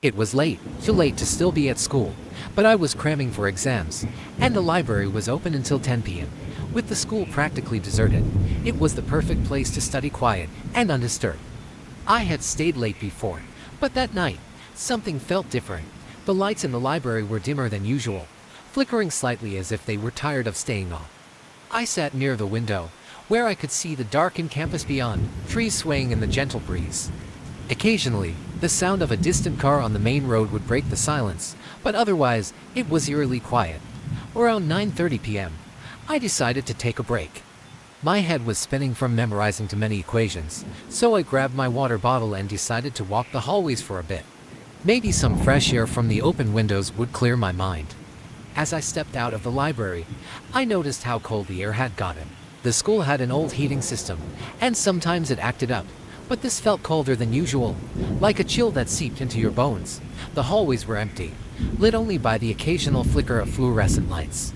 It was late, too late to still be at school, but I was cramming for exams, and the library was open until 10 p.m. With the school practically deserted, it was the perfect place to study quiet and undisturbed. I had stayed late before, but that night, something felt different. The lights in the library were dimmer than usual, flickering slightly as if they were tired of staying on. I sat near the window, where I could see the darkened campus beyond, trees swaying in the gentle breeze. Occasionally, the sound of a distant car on the main road would break the silence, but otherwise, it was eerily quiet. Around 9:30 p.m., I decided to take a break. My head was spinning from memorizing too many equations, so I grabbed my water bottle and decided to walk the hallways for a bit. Maybe some fresh air from the open windows would clear my mind. As I stepped out of the library, I noticed how cold the air had gotten. The school had an old heating system, and sometimes it acted up, but this felt colder than usual, like a chill that seeped into your bones. The hallways were empty, lit only by the occasional flicker of fluorescent lights.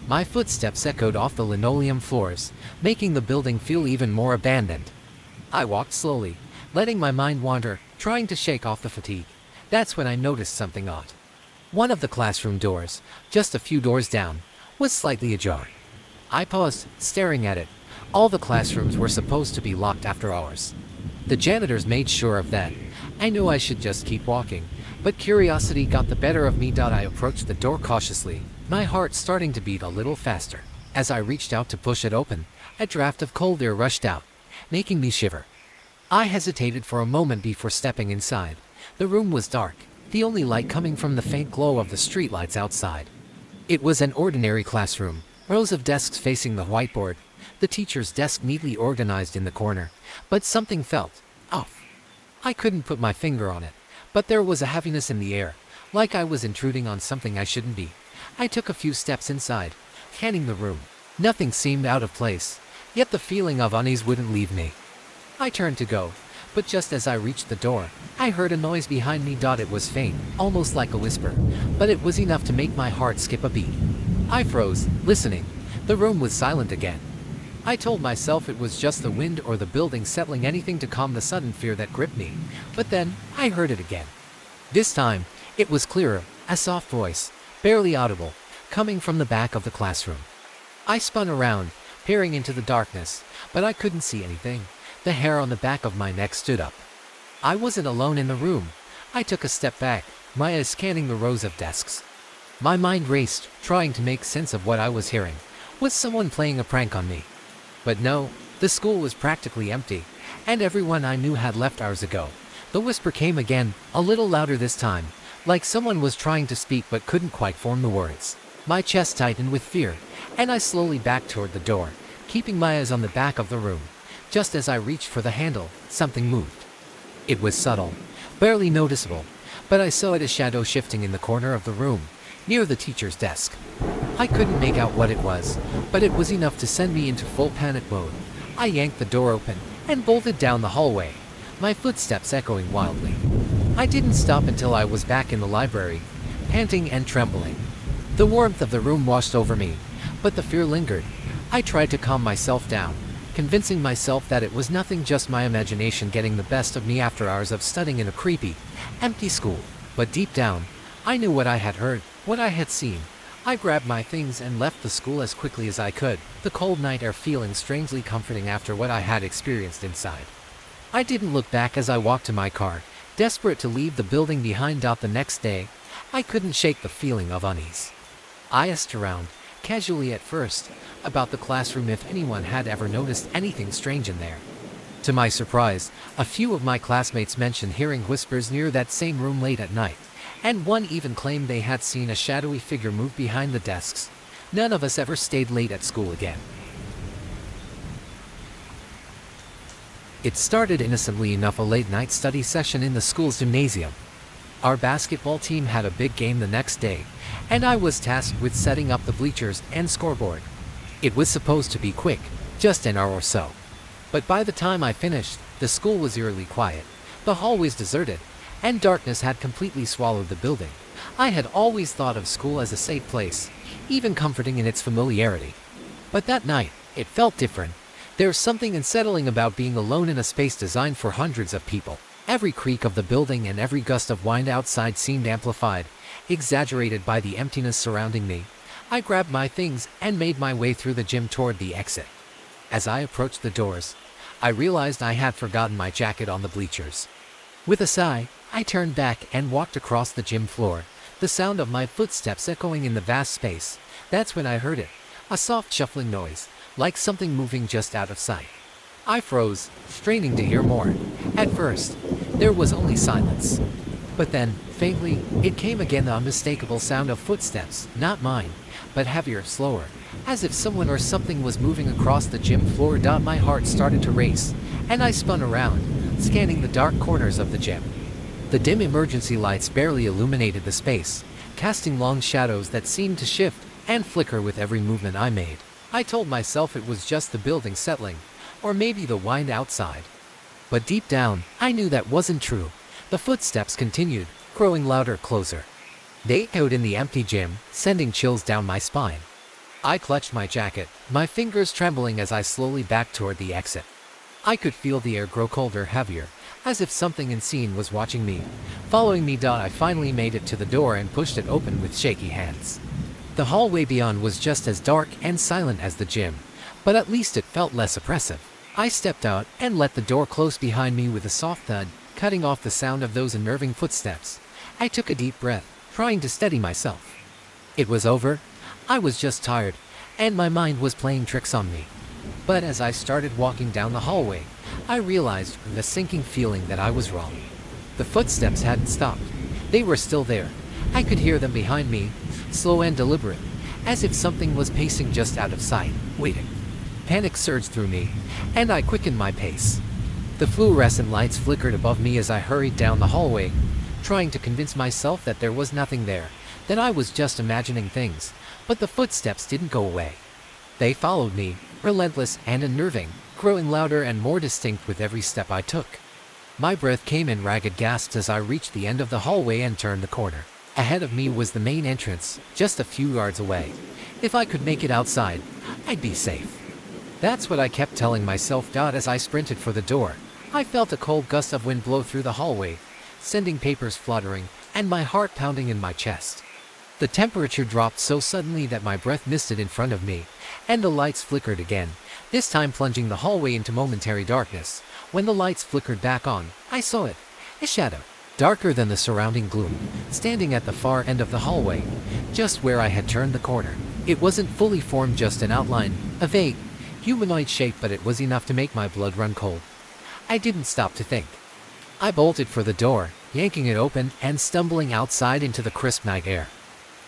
My footsteps echoed off the linoleum floors, making the building feel even more abandoned. I walked slowly, letting my mind wander, trying to shake off the fatigue. That's when I noticed something odd. One of the classroom doors, just a few doors down, was slightly ajar. I paused, staring at it. All the classrooms were supposed to be locked after hours. The janitors made sure of that. I knew I should just keep walking, but curiosity got the better of me. I approached the door cautiously, my heart starting to beat a little faster. As I reached out to push it open, a draft of cold air rushed out, making me shiver. I hesitated for a moment before stepping inside. The room was dark, the only light coming from the faint glow of the streetlights outside. It was an ordinary classroom, rows of desks facing the whiteboard, the teacher's desk neatly organized in the corner, but something felt off. I couldn't put my finger on it, but there was a heaviness in the air, like I was intruding on something I shouldn't be. I took a few steps inside, scanning the room. Nothing seemed out of place, yet the feeling of unease wouldn't leave me. I turned to go, but just as I reached the door, I heard a noise behind me. It was faint, almost like a whisper, but it was enough to make my heart skip a beat. I froze, listening. The room was silent again. I told myself it was just the wind or the building settling, anything to calm the sudden fear that gripped me, but then I heard it again. This time, it was clearer, a soft voice, barely audible, coming from the back of the classroom. I spun around, peering into the darkness, but I couldn't see anything. The hair on the back of my neck stood up. I wasn't alone in the room. I took a step back, my eyes scanning the rows of desks. My mind raced, trying to make sense of what I was hearing. Was someone playing a prank on me? But no, the school was practically empty, and everyone I knew had left hours ago. The whisper came again, a little louder this time, like someone was trying to speak but couldn't quite form the words. My chest tightened with fear, and I slowly backed toward the door, keeping my eyes on the back of the room. Just as I reached for the handle, something moved. It was subtle, barely noticeable, but I saw it, a shadow shifting in the corner of the room, near the teacher's desk. I couldn't make out what it was, but it was enough to send me into full panic mode. I yanked the door open and bolted down the hallway, my footsteps echoing wildly. I didn't stop until I was back in the library, panting and trembling. The warmth of the room washed over me, but the fear lingered. I tried to calm myself down, convincing myself that it was nothing, just my imagination getting the best of me after hours of studying in a creepy, empty school. But deep down, I knew what I had heard, what I had seen. I grabbed my things and left the school as quickly as I could, the cold night air feeling strangely comforting after what I had experienced inside. I didn't look back as I walked to my car, desperate to leave the building behind. The next day, I couldn't shake the feeling of unease. I asked around, casually at first, about the classroom if anyone had ever noticed anything strange in there. To my surprise, a few of my classmates mentioned hearing whispers near that same room late at night, and one even claimed they had seen a shadowy figure move behind the desks. None of us ever stayed late at school again. It started innocently enough, a late-night study session in the school's gymnasium. Our basketball team had a big game the next day, and I was tasked with setting up the bleachers and scoreboard. It was supposed to be quick, just an hour or so. But by the time I finished, the school was eerily quiet, the hallways deserted, and darkness had completely swallowed the building. I had always thought of school as a safe place, even comforting in its familiarity. But that night, it felt different. There's something unsettling about being alone in a space designed for hundreds of people. Every creak of the building and every gust of wind outside seemed amplified, exaggerated by the emptiness surrounding me. I grabbed my things and made my way through the gym toward the exit. As I approached the doors, I realized I had forgotten my jacket on the bleachers. With a sigh, I turned back and walked across the gym floor, the sound of my footsteps echoing in the vast space. That's when I heard it, a soft shuffling noise, like something moving just out of sight. I froze, straining to hear more. At first, there was only silence. But then, faintly, it came again, the unmistakable sound of footsteps, not mine, but heavier, slower, as if someone or something was moving across the gym floor. My heart started to race, and I spun around, scanning the dark corners of the gym. The dim emergency lights barely illuminated the space, casting long shadows that seemed to shift and flicker with every movement I made. I told myself it was just the building settling, or maybe the wind outside. But deep down, I knew that wasn't true. The footsteps continued, growing louder, closer. They echoed in the empty gym, sending chills down my spine. I clutched my jacket, my fingers trembling as I slowly backed toward the exit. I could feel the air grow colder, heavier, as if something unseen was watching me, following me. I finally made it to the door and pushed it open with shaky hands. The hallway beyond was just as dark and silent as the gym, but at least it felt less oppressive. I stepped out and let the door close behind me with a soft thud, cutting off the sound of those unnerving footsteps. I took a deep breath, trying to steady myself. It was over. I was just tired, and my mind was playing tricks on me. But as I started walking down the hallway, I realized from the sinking feeling that I was wrong. The footsteps hadn't stopped. They were still there. I could hear them behind me, slow and deliberate, as if something was pacing just out of sight, waiting. Panic surged through me, and I quickened my pace. The fluorescent lights flickered above me as I hurried down the hallway, trying to convince myself that there was nothing there, that I was just imagining things. But the footsteps didn't go away. They followed me, relentless and unnerving, growing louder and more distinct with every step I took. My breath came in ragged gasps as I reached the end of the hallway and turned the corner. Ahead of me was the main entrance, just a few yards away. If I could make it outside, I'd be safe. That's what I kept telling myself. As I sprinted for the door, I felt a cold gust of wind blow through the hallway, sending papers fluttering and my heart pounding in my chest. The temperature dropped so suddenly that my breath misted in front of me, and the lights flickered again, this time plunging the hallway into momentary darkness. When the lights flickered back on, I saw it, a shadow, darker than the surrounding gloom, standing at the far end of the hallway, just where I had turned the corner. It wasn't fully formed, just an outline, a vague, humanoid shape, but it was enough to make my blood run cold. I didn't stop to think. I bolted for the door, yanking it open and stumbling outside into the crisp night air.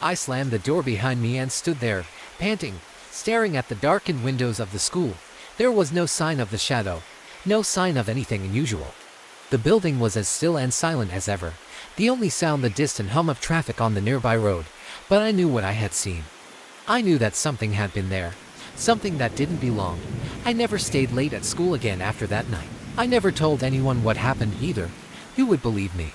I slammed the door behind me and stood there, panting, staring at the darkened windows of the school. There was no sign of the shadow, no sign of anything unusual. The building was as still and silent as ever, the only sound the distant hum of traffic on the nearby road. But I knew what I had seen. I knew that something had been there, something that didn't belong. I never stayed late at school again after that night. I never told anyone what happened either. Who would believe me?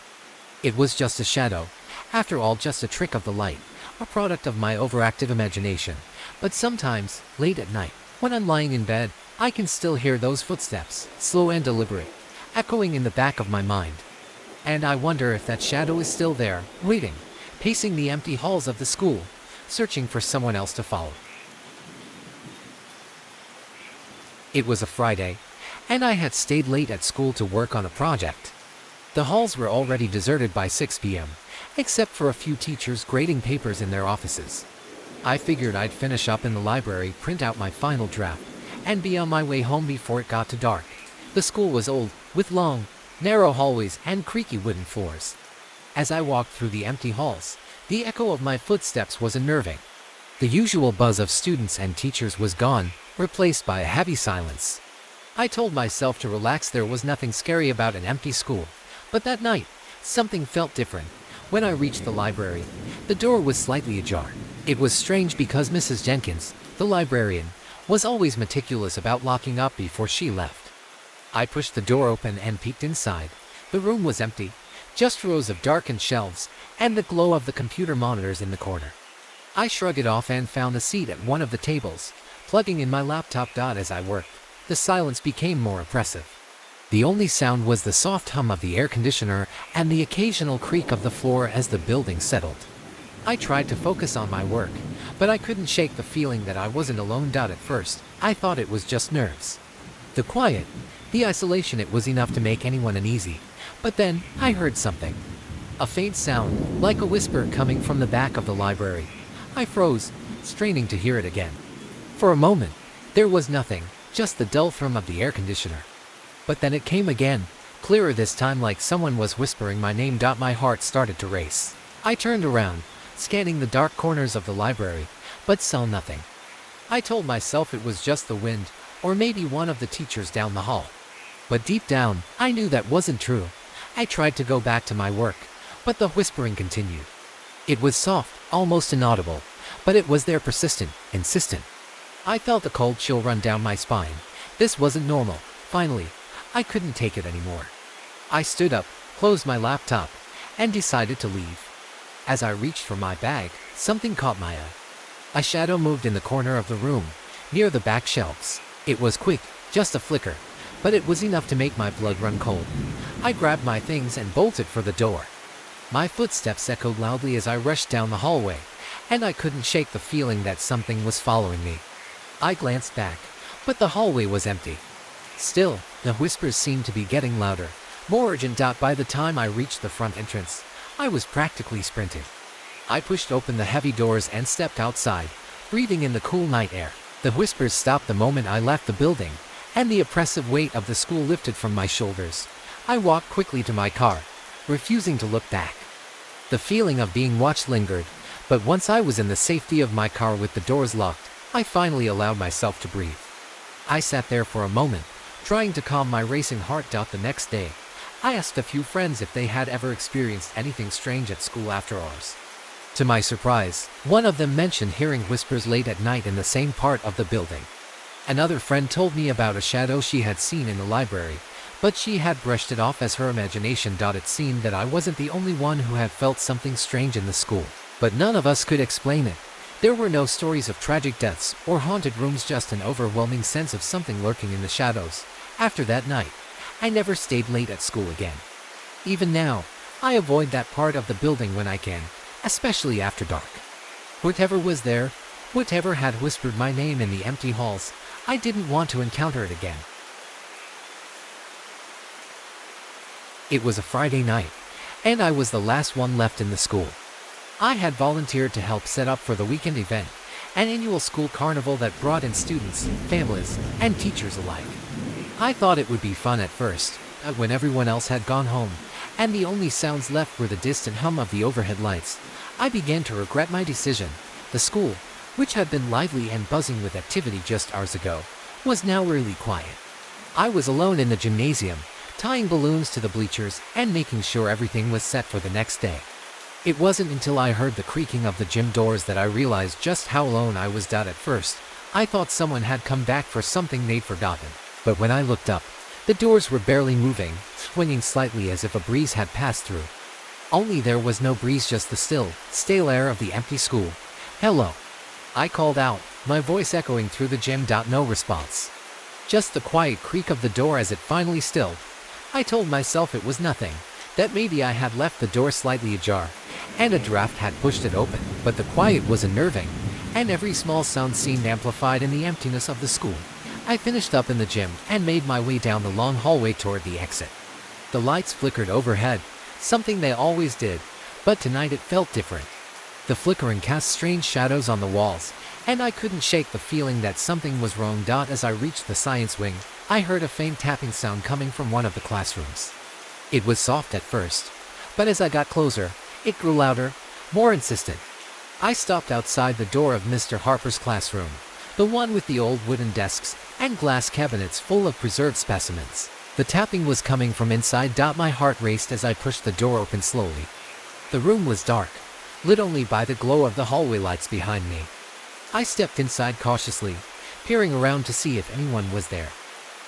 It was just a shadow. After all, just a trick of the light, a product of my overactive imagination. But sometimes, late at night, when I'm lying in bed, I can still hear those footsteps, slow and deliberate, echoing in the back of my mind. And I wonder if that shadow is still there, waiting, pacing the empty halls of the school, searching for someone else to follow. It was a Friday, and I had stayed late at school to work on a project. The halls were already deserted by 6 p.m., except for a few teachers grading papers in their offices. I figured I'd finish up in the library, print out my final draft, and be on my way home before it got too dark. The school was old, with long, narrow hallways and creaky wooden floors. As I walked through the empty halls, the echo of my footsteps was unnerving. The usual buzz of students and teachers was gone, replaced by a heavy silence. I told myself to relax. There was nothing scary about an empty school. But that night, something felt different. When I reached the library, the door was slightly ajar. It was strange because Mrs. Jenkins, the librarian, was always meticulous about locking up before she left. I pushed the door open and peeked inside. The room was empty, just rows of darkened shelves and the glow of the computer monitors in the corner. I shrugged it off and found a seat at one of the tables, plugging in my laptop. As I worked, the silence became more oppressive. The only sound was the soft hum of the air conditioner and the occasional creak of the floor as the building settled. I tried to focus on my work, but I couldn't shake the feeling that I wasn't alone. At first, I thought it was just nerves. The quiet, the isolation, it was enough to make anyone uneasy. But then, I heard something. A faint sound, like a whisper coming from the back of the library. I froze, straining to hear it again. For a moment, there was nothing, just the dull thrum of the air conditioner. But then it came again, clearer this time, like someone was whispering my name. My heart started to race. I turned around, scanning the dark corners of the library, but saw nothing. I told myself it was just the wind, or maybe one of the teachers down the hall. But deep down, I knew that wasn't true. I tried to go back to my work, but the whispering continued. It was soft, almost inaudible, but it was there, persistent, insistent. I felt a cold chill run down my spine. This wasn't normal. Finally, I couldn't take it anymore. I stood up, closed my laptop, and decided to leave. As I reached for my bag, something caught my eye. A shadow moved in the corner of the room, near the back shelves. It was quick, just a flicker, but it was enough to make my blood run cold. I grabbed my things and bolted for the door. My footsteps echoed loudly as I rushed down the hallway, and I couldn't shake the feeling that something was following me. I glanced back, but the hallway was empty. Still, the whispers seemed to be getting louder, more urgent. By the time I reached the front entrance, I was practically sprinting. I pushed open the heavy doors and stepped outside, breathing in the cool night air. The whispers stopped the moment I left the building, and the oppressive weight of the school lifted from my shoulders. I walked quickly to my car, refusing to look back. The feeling of being watched lingered, but once I was in the safety of my car with the doors locked, I finally allowed myself to breathe. I sat there for a moment, trying to calm my racing heart. The next day, I asked a few friends if they had ever experienced anything strange at school after hours. To my surprise, one of them mentioned hearing whispers late at night in the same part of the building. Another friend told me about a shadow she had seen in the library, but she had brushed it off as her imagination. It seemed that I wasn't the only one who had felt something strange in the school, but none of us could explain it. There were no stories of tragic deaths or haunted rooms, just an overwhelming sense of something lurking in the shadows. After that night, I never stayed late at school again. Even now, I avoid that part of the building when I can, especially after dark. Whatever was there, whatever had whispered my name in the empty halls, I didn't want to encounter it again. It was a Friday night, and I was the last one left in the school. I had volunteered to help set up for the weekend event, an annual school carnival that brought in students, families, and teachers alike. I thought it would be fun at first, but when everyone else had gone home, and the only sounds left were the distant hum of the overhead lights, I began to regret my decision. The school, which had been lively and buzzing with activity just hours ago, was now really quiet. I was alone in the gymnasium, tying balloons to the bleachers and making sure everything was set for the next day. It wasn't until I heard the creaking of the gym doors that I realized just how alone I was. At first, I thought someone had come back for something they'd forgotten. But when I looked up, the doors were barely moving, swinging slightly as if a breeze had passed through. Only there was no breeze, just the still, stale air of the empty school. "Hello," I called out, my voice echoing through the gym. No response. Just the quiet creak of the door as it finally stilled. I told myself it was nothing, that maybe I had left the door slightly ajar, and a draft had pushed it open. But the quiet was unnerving, and every small sound seemed amplified in the emptiness of the school. I finished up in the gym and made my way down the long hallway toward the exit. The lights flickered overhead, something they always did, but tonight it felt different. The flickering cast strange shadows on the walls, and I couldn't shake the feeling that something was wrong. As I reached the science wing, I heard a faint tapping sound coming from one of the classrooms. It was soft at first, but as I got closer, it grew louder, more insistent. I stopped outside the door of Mr. Harper's classroom, the one with the old wooden desks and glass cabinets full of preserved specimens. The tapping was coming from inside. My heart raced as I pushed the door open slowly. The room was dark, lit only by the glow of the hallway lights behind me. I stepped inside cautiously, peering around to see if anyone was there.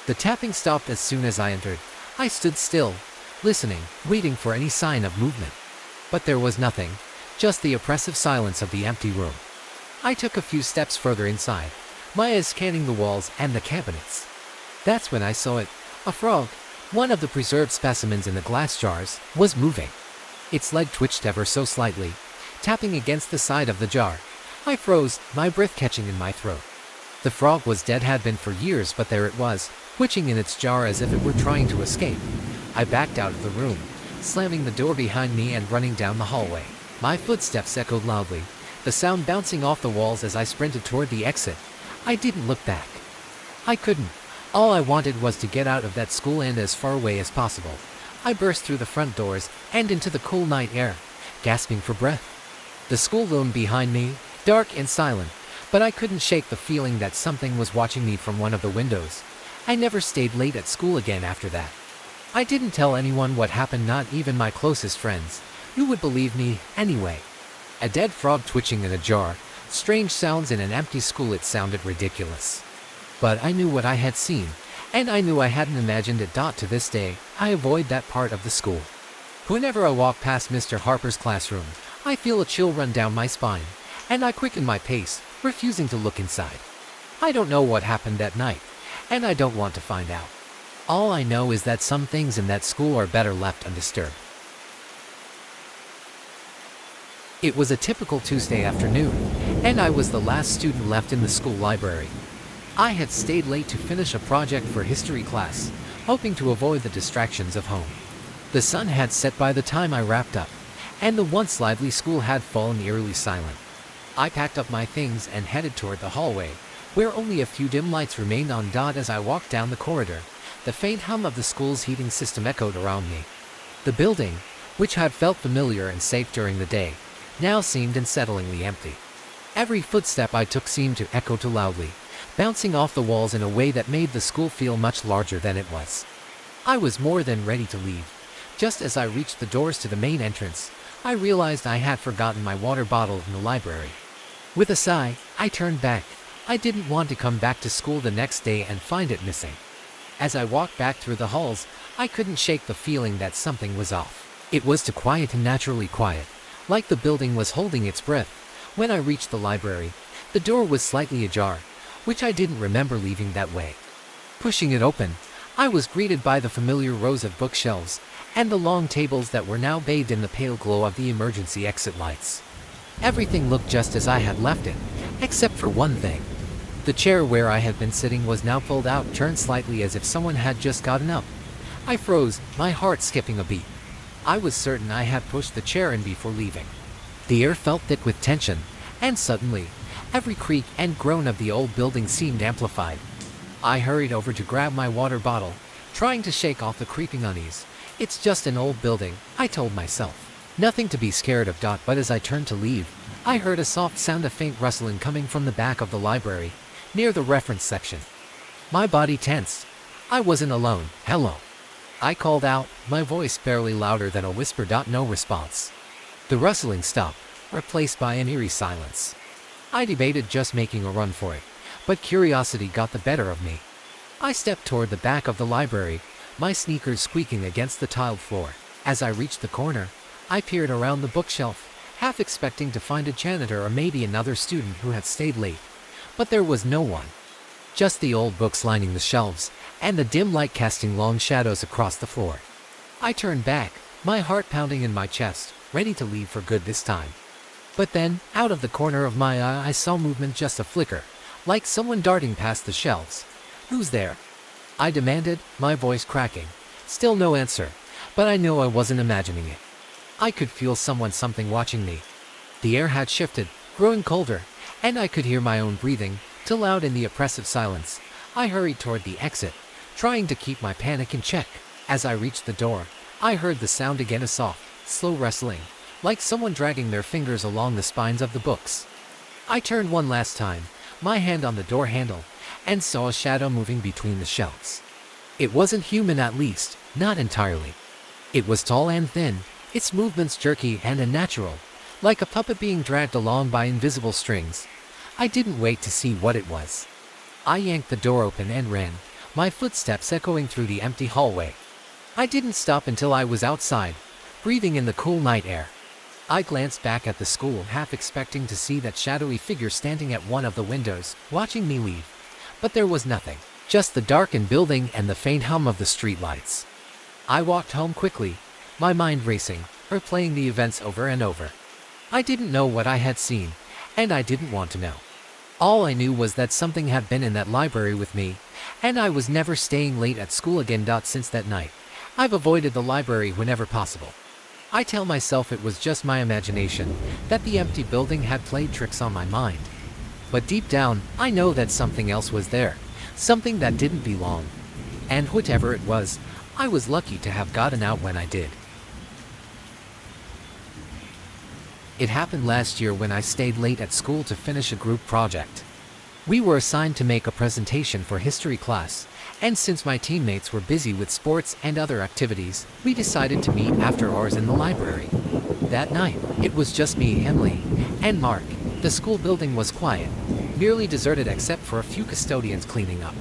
The tapping stopped as soon as I entered. I stood still, listening, waiting for any sign of movement. But there was nothing, just the oppressive silence of the empty room. I took a few steps further inside, my eyes scanning the walls and the cabinets. That's when I saw it, a frog, One of the preserved specimens in the glass jars was moving. Its leg twitched ever so slightly, tapping against the side of the jar. I froze, my breath catching in my throat. The frog was dead, had been for years, but there it was, twitching in its jar as if it were trying to escape. I backed out of the room, slamming the door behind me and running down the hallway. My footsteps echoed loudly, the sound bouncing off the walls as I sprinted toward the exit. I didn't look back. I couldn't. All I wanted was to get out of that school and as far away as possible. I burst through the front doors and into the cool night air, gasping for breath. The school loomed behind me, dark and silent, but I couldn't shake the feeling that something was watching me from one of the windows. I never stayed late at school again after that. I didn't tell anyone what happened, not even my closest friends. Who would believe me anyway? A dead frog twitching in a jar, strange sounds in an empty school. It sounded ridiculous. But I knew what I had seen, and I knew I hadn't imagined it. To this day, I avoid that part of the school. Whenever I walk past Mr. Harper's classroom, I feel a chill run down my spine, and I quicken my pace, refusing to look inside. I don't know what happened that night, and I don't want to find out. All I know is that some things in that school are better left undisturbed. It was a typical Tuesday afternoon, and I was the last student left in the school library. I had stayed late to finish a project for history class, hoping to avoid the distractions of home. The sun had set by the time I wrapped up, and the once lively school had fallen eerily silent. I packed up my things and headed toward the hallway, where only a few dim lights remained on. As I walked down the corridor, the faint hum of the school's heating system echoed around me. The building, which had felt familiar and safe during the day, now seemed unsettlingly empty. Every footstep I took seemed to echo too loudly, bouncing off the walls in a way that made the school feel much larger than it was. I was more than ready to leave. Just as I reached the doors to the main entrance, I realized I had forgotten my water bottle in the library. With a sigh, I turned back. I didn't want to come back to school the next day and find it missing. As I walked back through the halls, I couldn't shake the feeling that something was off. It was too quiet and naturally quiet, like the building was holding its breath. When I reached the library, the door was slightly ajar, which I didn't remember leaving that way. Pushing it open, I was greeted by the familiar rows of bookshelves and the long tables that were now bathed in the pale glow of the emergency exit lights. Everything looked just as I had left it, except for one thing. The chair where I had been sitting was now pulled out, turned slightly as if someone had just gotten up. I froze, my heart skipping a beat. I was certain I had pushed the chair in before leaving. The air felt thick with tension, and suddenly, every creak and groan of the old building seemed amplified. I hurried over to grab my water bottle, trying to shake off the creeping unease. It's just an old building, I told myself. Nothing to be scared of. But as I turned to leave, I heard a soft sound of faint rustling coming from the back of the library, near the reference section. My body tensed. I wasn't alone. Hello. I called out, my voice barely louder than a whisper. No response. The rustling stopped, replaced by an eerie silence. I debated just making a run for it, but curiosity got the better of me. I stepped toward the back of the library, my sneakers squeaking against the tiled floor. As I reached the corner, I peered around the bookshelf, half expecting to find a janitor or maybe another student who had stayed late. But there was no one. Just the old books lining the shelves, and the dim light casting long shadows across the floor. I turned back, my heart pounding in my chest, ready to leave for good this time. But then, out of the corner of my eye, I saw movement, just a flicker, like someone darting past the shelves. Who's there? I demanded, my voice cracking. Still no answer, but I knew I wasn't imagining it. I could feel something watching me. The air had shifted, growing colder, and I could hear my own breathing, too loud in the oppressive silence. I hurried toward the exit, trying to keep my panic in check. As I reached the door, I heard the sound again, a soft, slow rustling, like someone dragging their fingers along the spines of the books. I turned one last time, my hand on the door handle, and saw a shadow moving between the shelves. It wasn't human, at least, not entirely. It was tall and thin, its movements jerky and unnatural, like a puppet being dragged along by invisible strings. I didn't wait to see what it was. I yanked the door open and ran, my footsteps echoing through the empty hallway. I didn't stop until I was outside, breathing in the cool night air. I glanced back at the school, half expecting to see that shadowy figure standing at one of the windows, watching me leave. But there was nothing, just the darkened building and the faint hum of the streetlights. I walked home quickly, my mind racing, replaying the events over and over. I didn't know what I had seen, and I didn't want to know. All I knew was that something had been in that library with me, and I was never staying late at school again. Since that night, I've avoided the library whenever possible. I tell myself it was just my imagination, that the empty building had played tricks on my mind. But deep down, I know that something else was there, something that didn't belong. And whatever it was, I was lucky to have gotten out when I did. It happened last year when I stayed late at school to finish a group project. We were assigned to make a presentation for history class, and since my teammates were busy with sports and other activities, we decided to meet after hours in the library. That night, it was just me, Emily, and Mark. The school building was quiet, nearly deserted except for a few custodians cleaning up.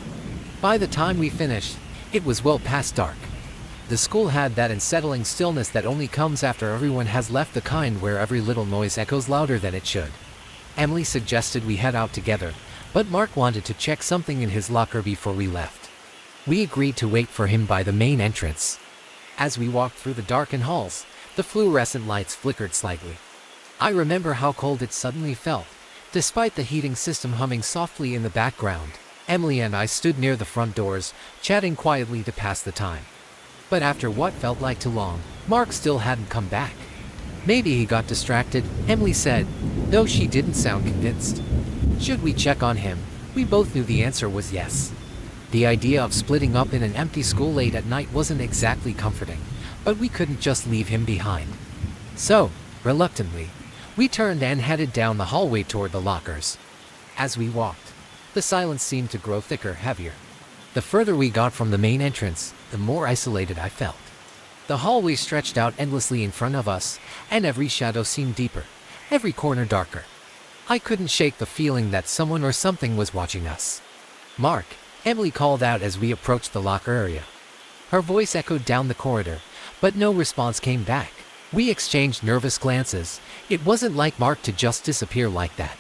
By the time we finished, it was well past dark. The school had that unsettling stillness that only comes after everyone has left, the kind where every little noise echoes louder than it should. Emily suggested we head out together, but Mark wanted to check something in his locker before we left. We agreed to wait for him by the main entrance. As we walked through the darkened halls, the fluorescent lights flickered slightly. I remember how cold it suddenly felt, despite the heating system humming softly in the background. Emily and I stood near the front doors, chatting quietly to pass the time. But after what felt like too long, Mark still hadn't come back. Maybe he got distracted, Emily said, though she didn't sound convinced. Should we check on him? We both knew the answer was yes. The idea of splitting up in an empty school late at night wasn't exactly comforting, but we couldn't just leave him behind. So, reluctantly, we turned and headed down the hallway toward the lockers. As we walked, the silence seemed to grow thicker, heavier. The further we got from the main entrance, the more isolated I felt. The hallway stretched out endlessly in front of us, and every shadow seemed deeper, every corner darker. I couldn't shake the feeling that someone or something was watching us. "Mark," Emily called out as we approached the locker area. Her voice echoed down the corridor, but no response came back. We exchanged nervous glances. It wasn't like Mark to just disappear like that.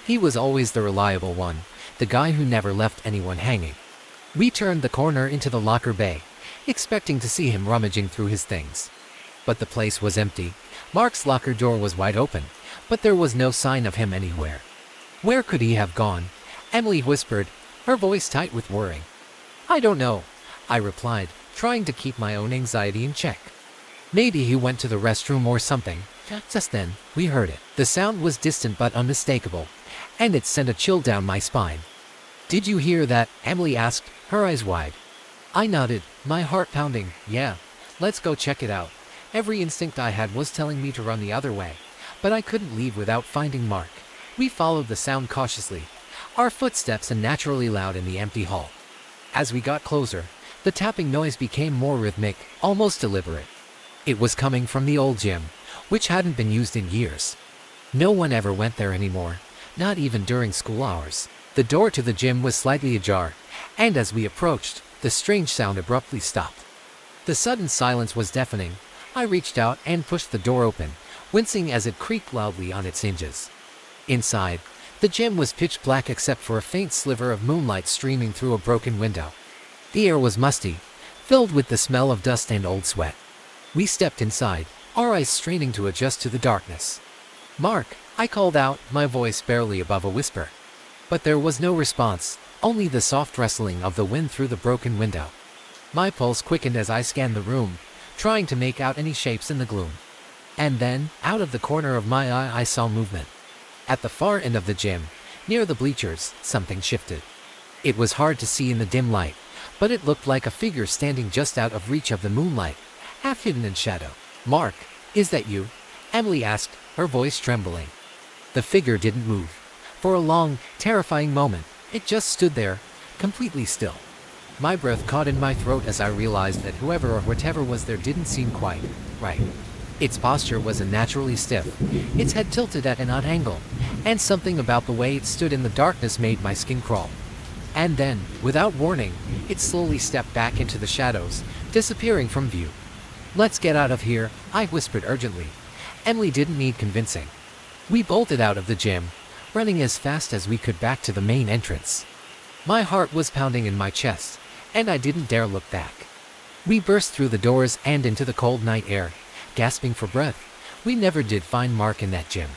He was always the reliable one, the guy who never left anyone hanging. We turned the corner into the locker bay, expecting to see him rummaging through his things. But the place was empty. Mark's locker door was wide open, but there was no sign of him anywhere. "Where could he have gone?" Emily whispered, her voice tight with worry. "I don't know," I replied, trying to keep my own anxiety in check. "Maybe he went to the restroom or something." Just then, we heard it. The sound was distant but unmistakable, and it sent a chill down my spine. "Did you hear that?" Emily asked, her eyes wide. I nodded, my heart pounding. "Yeah, let's go check it out." Every instinct I had was telling me to run the other way, but I couldn't leave without finding Mark. We followed the sound cautiously, our footsteps unnaturally loud in the empty hall. As we got closer, the tapping noise became more rhythmic, almost deliberate. It was coming from the old gym, which hadn't been used in years. No one ever went there anymore, not even during school hours. The door to the gym was slightly ajar, and as we approached, the strange sound abruptly stopped. The sudden silence was deafening. I reached out and pushed the door open, wincing as it creaked loudly on its hinges. Inside, the gym was pitch black except for a faint sliver of moonlight streaming through a broken window. The air was musty, filled with the smell of dust and old sweat. We stepped inside, our eyes straining to adjust to the darkness. "Mark," I called out, my voice barely above a whisper. But there was no response, only the soft rustling of the wind through the broken window. My pulse quickened as I scanned the room, trying to make out any shapes in the gloom. And then, out of the corner of my eye, I saw movement. At the far end of the gym, near the bleachers, something shifted. It was hard to see in the dim light, but it looked like a figure standing just out of reach of the moonlight, half hidden in shadow. "Mark, is that you?" Emily asked, her voice trembling. The figure didn't move. For a long, terrifying moment, it just stood there, completely still. My breath caught in my throat as I realized that whoever or whatever was there didn't seem quite right. Its posture was unnaturally stiff, its head tilted at an odd angle, and something about the way it stood in the darkness made my skin crawl. And then, without warning, it slowly stepped back into the shadows, disappearing from view. "Let's get out of here," I whispered urgently. Emily didn't need convincing. We bolted out of the gym, running as fast as we could back to the main entrance. My heart was pounding in my chest, and I didn't dare look back. We burst through the doors and into the cold night air, gasping for breath. We never did find Mark in that gym.